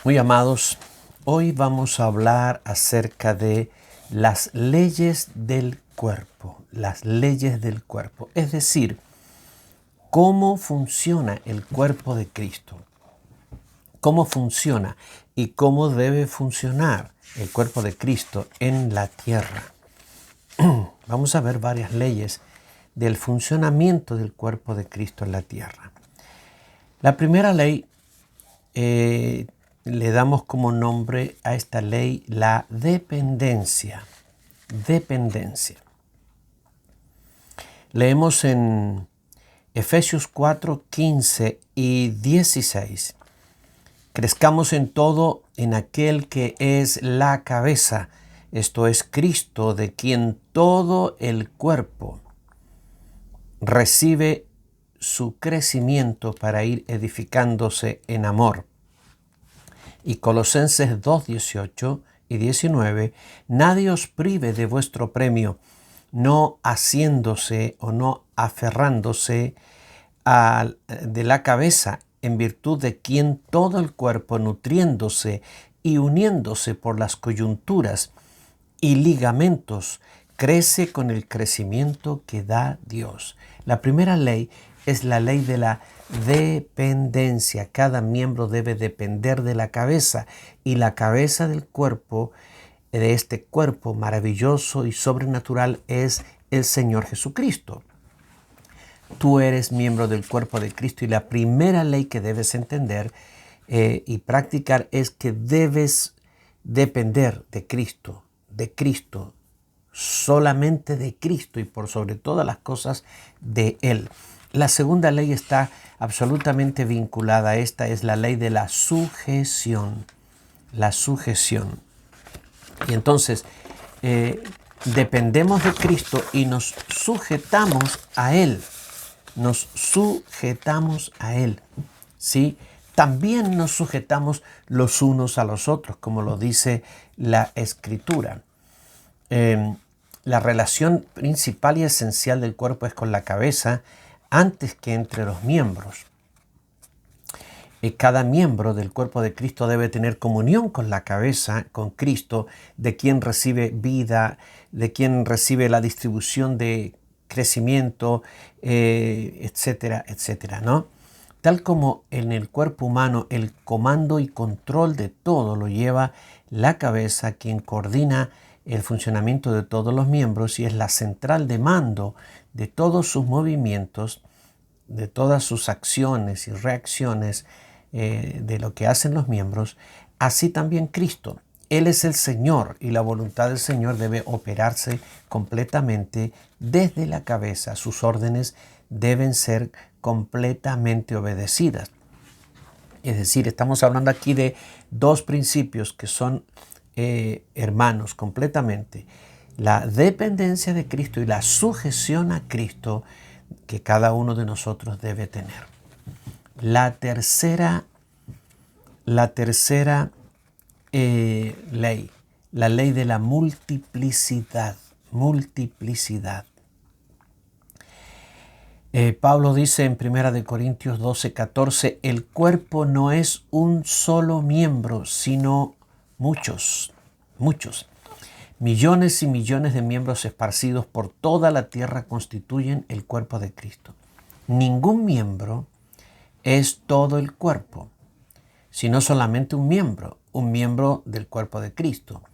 Muy amados, hoy vamos a hablar acerca de las leyes del cuerpo, es decir, cómo funciona el cuerpo de Cristo, cómo funciona y cómo debe funcionar el cuerpo de Cristo en la tierra. Vamos a ver varias leyes del funcionamiento del cuerpo de Cristo en la tierra. La primera ley le damos como nombre a esta ley la dependencia. Dependencia. Leemos en Efesios 4, 15 y 16. Crezcamos en todo en aquel que es la cabeza, esto es Cristo, de quien todo el cuerpo recibe su crecimiento para ir edificándose en amor. Y Colosenses 2, 18 y 19, nadie os prive de vuestro premio, no haciéndose o no aferrándose de la cabeza, en virtud de quien todo el cuerpo, nutriéndose y uniéndose por las coyunturas y ligamentos, crece con el crecimiento que da Dios. La primera ley es la ley de la dependencia. Cada miembro debe depender de la cabeza, y la cabeza del cuerpo, de este cuerpo maravilloso y sobrenatural, es el Señor Jesucristo. Tú eres miembro del cuerpo de Cristo, y la primera ley que debes entender y practicar es que debes depender de Cristo, solamente de Cristo, y por sobre todas las cosas de Él. La segunda ley está absolutamente vinculada a esta, es la ley de la sujeción. La sujeción. Y entonces dependemos de Cristo y nos sujetamos a Él. Nos sujetamos a Él, ¿sí? También nos sujetamos los unos a los otros, como lo dice la Escritura. La relación principal y esencial del cuerpo es con la cabeza antes que entre los miembros. Cada miembro del cuerpo de Cristo debe tener comunión con la cabeza, con Cristo, de quien recibe vida, de quien recibe la distribución de crecimiento, etcétera, etcétera, ¿no? Tal como en el cuerpo humano el comando y control de todo lo lleva la cabeza, quien coordina el funcionamiento de todos los miembros y es la central de mando de todos sus movimientos, de todas sus acciones y reacciones, de lo que hacen los miembros. Así también Cristo. Él es el Señor, y la voluntad del Señor debe operarse completamente desde la cabeza. Sus órdenes deben ser completamente obedecidas. Es decir, estamos hablando aquí de dos principios que son hermanos completamente. La dependencia de Cristo y la sujeción a Cristo que cada uno de nosotros debe tener. La tercera ley, la ley de la multiplicidad. Pablo dice en 1 Corintios 12, 14, el cuerpo no es un solo miembro, sino muchos. Millones y millones de miembros esparcidos por toda la tierra constituyen el cuerpo de Cristo. Ningún miembro es todo el cuerpo, sino solamente un miembro del cuerpo de Cristo.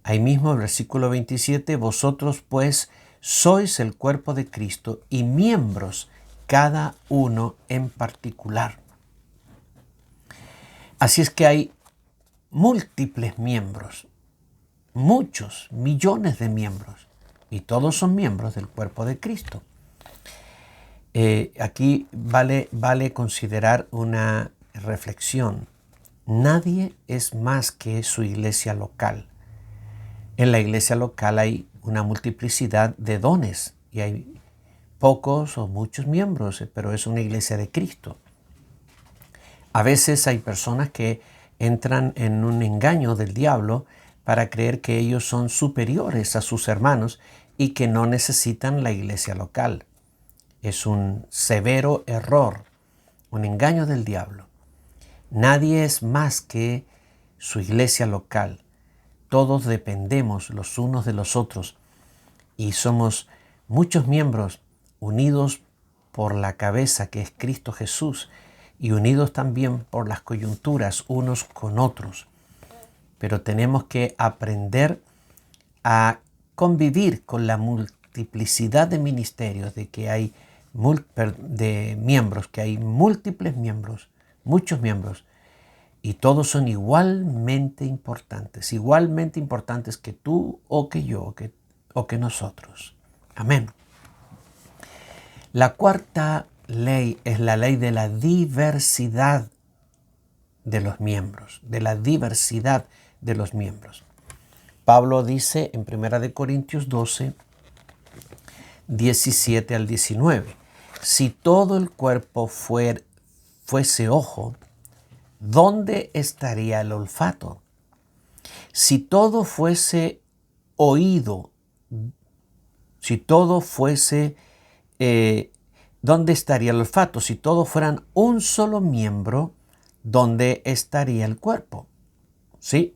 Ahí mismo el versículo 27, vosotros pues sois el cuerpo de Cristo y miembros cada uno en particular. Así es que hay múltiples miembros, muchos, millones de miembros, y todos son miembros del cuerpo de Cristo. Aquí vale considerar una reflexión. Nadie es más que su iglesia local. En la iglesia local hay una multiplicidad de dones y hay pocos o muchos miembros, pero es una iglesia de Cristo. A veces hay personas que entran en un engaño del diablo para creer que ellos son superiores a sus hermanos y que no necesitan la iglesia local. Es un severo error, un engaño del diablo. Nadie es más que su iglesia local. Todos dependemos los unos de los otros y somos muchos miembros unidos por la cabeza que es Cristo Jesús y unidos también por las coyunturas unos con otros. Pero tenemos que aprender a convivir con la multiplicidad de ministerios, de que hay de miembros, que hay múltiples miembros, muchos miembros, y todos son igualmente importantes que tú o que yo o que nosotros. Amén. La cuarta ley es la ley de la diversidad de los miembros, de la diversidad de los miembros. Pablo dice en 1 Corintios 12, 17 al 19, si todo el cuerpo fuese ojo, ¿dónde estaría el olfato? Si todo fuese oído, si todo fuese, ¿dónde estaría el olfato? Si todos fueran un solo miembro, ¿dónde estaría el cuerpo? ¿Sí?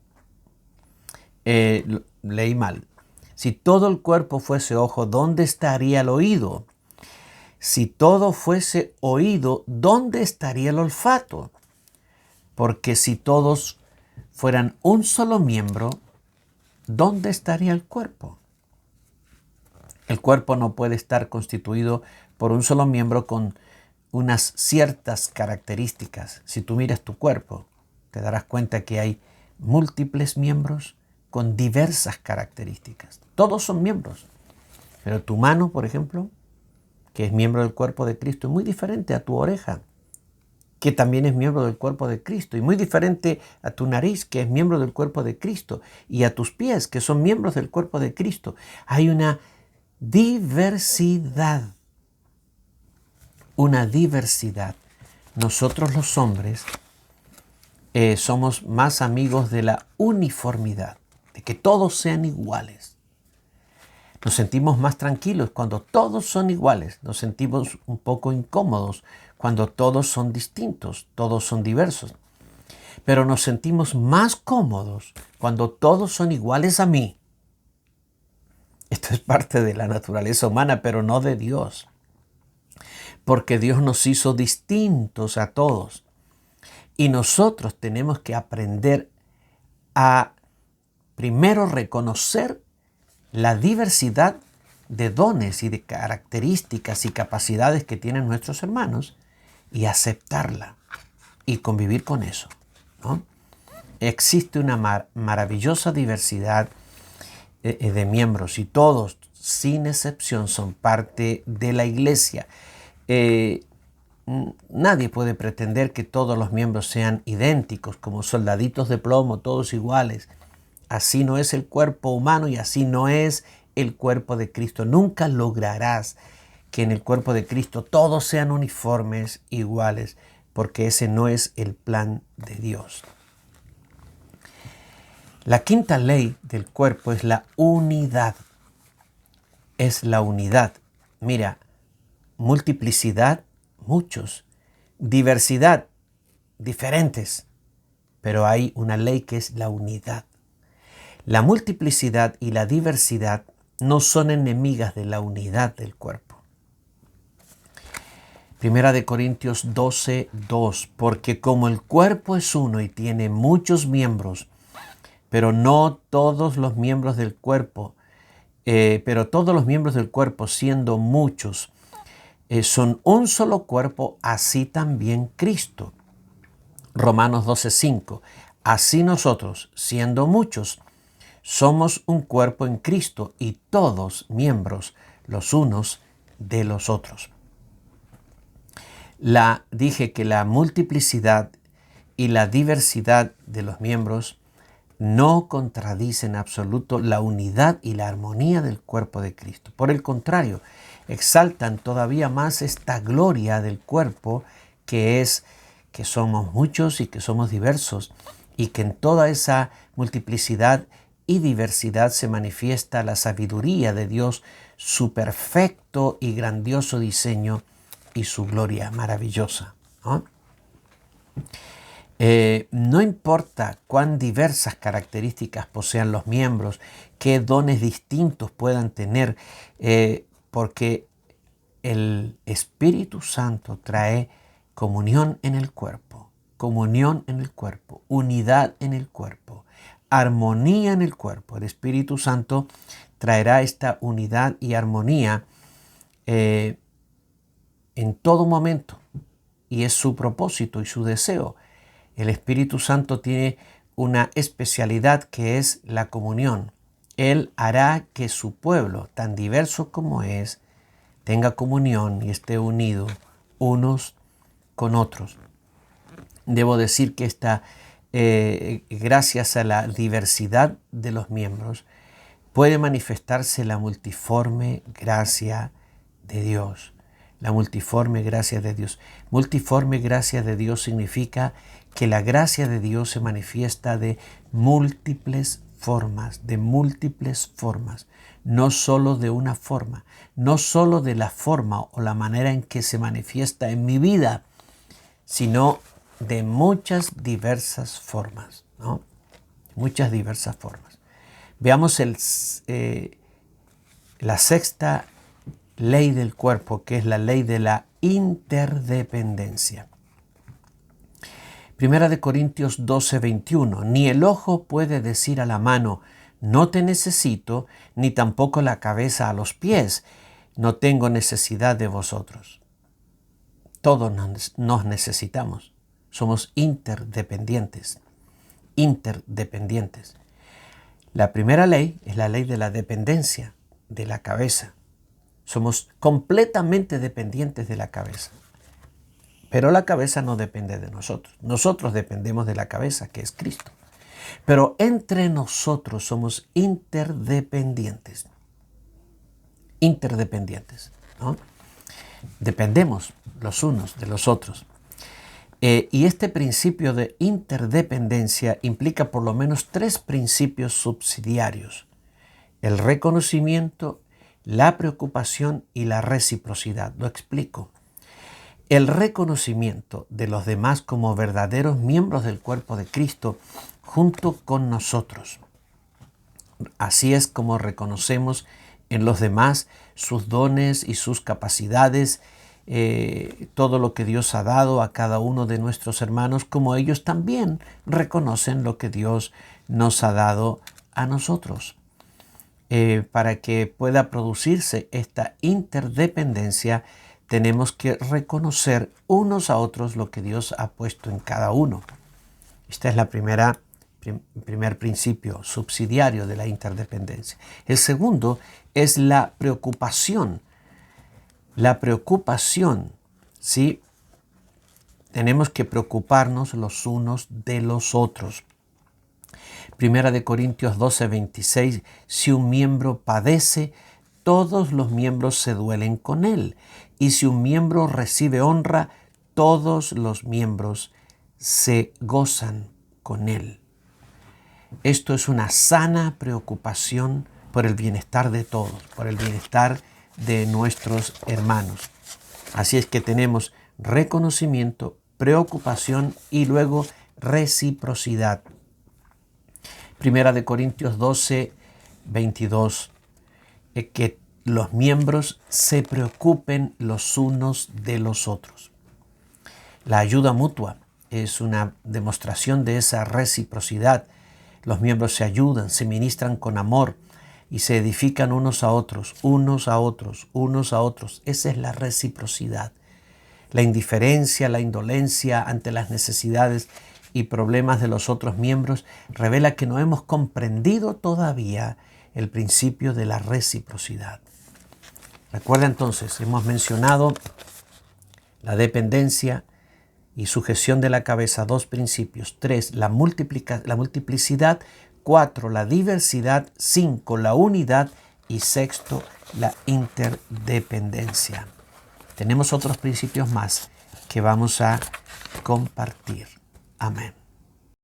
Leí mal. Si todo el cuerpo fuese ojo, ¿dónde estaría el oído? Si todo fuese oído, ¿dónde estaría el olfato? Porque si todos fueran un solo miembro, ¿dónde estaría el cuerpo? El cuerpo no puede estar constituido por un solo miembro con unas ciertas características. Si tú miras tu cuerpo, te darás cuenta que hay múltiples miembros con diversas características. Todos son miembros. Pero tu mano, por ejemplo, que es miembro del cuerpo de Cristo, es muy diferente a tu oreja, que también es miembro del cuerpo de Cristo, y muy diferente a tu nariz, que es miembro del cuerpo de Cristo, y a tus pies, que son miembros del cuerpo de Cristo. Hay una diversidad. Una diversidad. Nosotros los hombres somos más amigos de la uniformidad, de que todos sean iguales. Nos sentimos más tranquilos cuando todos son iguales. Nos sentimos un poco incómodos cuando todos son distintos, todos son diversos. Pero nos sentimos más cómodos cuando todos son iguales a mí. Esto es parte de la naturaleza humana, pero no de Dios. Porque Dios nos hizo distintos a todos. Y nosotros tenemos que aprender a primero reconocer la diversidad de dones y de características y capacidades que tienen nuestros hermanos y aceptarla y convivir con eso, ¿no? Existe una maravillosa diversidad de miembros y todos, sin excepción, son parte de la iglesia. Nadie puede pretender que todos los miembros sean idénticos, como soldaditos de plomo, todos iguales. Así no es el cuerpo humano y así no es el cuerpo de Cristo. Nunca lograrás que en el cuerpo de Cristo todos sean uniformes, iguales, porque ese no es el plan de Dios. La quinta ley del cuerpo es la unidad. Es la unidad. Mira, multiplicidad, muchos. Diversidad, diferentes. Pero hay una ley que es la unidad. La multiplicidad y la diversidad no son enemigas de la unidad del cuerpo. Primera de Corintios 12, 2. Porque como el cuerpo es uno y tiene muchos miembros, pero no todos los miembros del cuerpo, siendo muchos, son un solo cuerpo, así también Cristo. Romanos 12, 5. Así nosotros, siendo muchos, somos un cuerpo en Cristo y todos miembros los unos de los otros. Dije que la multiplicidad y la diversidad de los miembros no contradicen en absoluto la unidad y la armonía del cuerpo de Cristo. Por el contrario, exaltan todavía más esta gloria del cuerpo que es que somos muchos y que somos diversos y que en toda esa multiplicidad y diversidad se manifiesta la sabiduría de Dios, su perfecto y grandioso diseño y su gloria maravillosa, ¿no? No importa cuán diversas características posean los miembros, qué dones distintos puedan tener, porque el Espíritu Santo trae comunión en el cuerpo, unidad en el cuerpo, armonía en el cuerpo. El Espíritu Santo traerá esta unidad y armonía en todo momento, y es su propósito y su deseo. El Espíritu Santo tiene una especialidad que es la comunión. Él hará que su pueblo, tan diverso como es, tenga comunión y esté unido unos con otros. Debo decir que gracias a la diversidad de los miembros, puede manifestarse la multiforme gracia de Dios. La multiforme gracia de Dios. Multiforme gracia de Dios significa que la gracia de Dios se manifiesta de múltiples formas, no solo de una forma, no solo de la forma o la manera en que se manifiesta en mi vida, sino de muchas diversas formas, ¿no? Muchas diversas formas. Veamos la sexta ley del cuerpo, que es la ley de la interdependencia. Primera de Corintios 12:21. Ni el ojo puede decir a la mano, no te necesito, ni tampoco la cabeza a los pies, no tengo necesidad de vosotros. Todos nos necesitamos. Somos interdependientes. La primera ley es la ley de la dependencia de la cabeza. Somos completamente dependientes de la cabeza. Pero la cabeza no depende de nosotros. Nosotros dependemos de la cabeza, que es Cristo. Pero entre nosotros somos interdependientes. ¿No? Dependemos los unos de los otros. Y este principio de interdependencia implica por lo menos 3 principios subsidiarios: el reconocimiento, la preocupación y la reciprocidad. Lo explico. El reconocimiento de los demás como verdaderos miembros del cuerpo de Cristo junto con nosotros. Así es como reconocemos en los demás sus dones y sus capacidades, todo lo que Dios ha dado a cada uno de nuestros hermanos, como ellos también reconocen lo que Dios nos ha dado a nosotros. Para que pueda producirse esta interdependencia, tenemos que reconocer unos a otros lo que Dios ha puesto en cada uno. Este es el primer principio subsidiario de la interdependencia. El segundo es la preocupación. La preocupación, ¿sí? Tenemos que preocuparnos los unos de los otros. Primera de Corintios 12:26, si un miembro padece, todos los miembros se duelen con él. Y si un miembro recibe honra, todos los miembros se gozan con él. Esto es una sana preocupación por el bienestar de todos, por el bienestar de nuestros hermanos. Así es que tenemos reconocimiento, preocupación y luego reciprocidad. Primera de Corintios 12:22, que los miembros se preocupen los unos de los otros. La ayuda mutua es una demostración de esa reciprocidad. Los miembros se ayudan, se ministran con amor y se edifican unos a otros. Esa es la reciprocidad. La indiferencia, la indolencia ante las necesidades y problemas de los otros miembros revela que no hemos comprendido todavía el principio de la reciprocidad. Recuerda entonces, hemos mencionado la dependencia y sujeción de la cabeza, 2 principios. 3, la multiplicidad. 4, la diversidad. 5, la unidad. Y 6, la interdependencia. Tenemos otros principios más que vamos a compartir. Amén.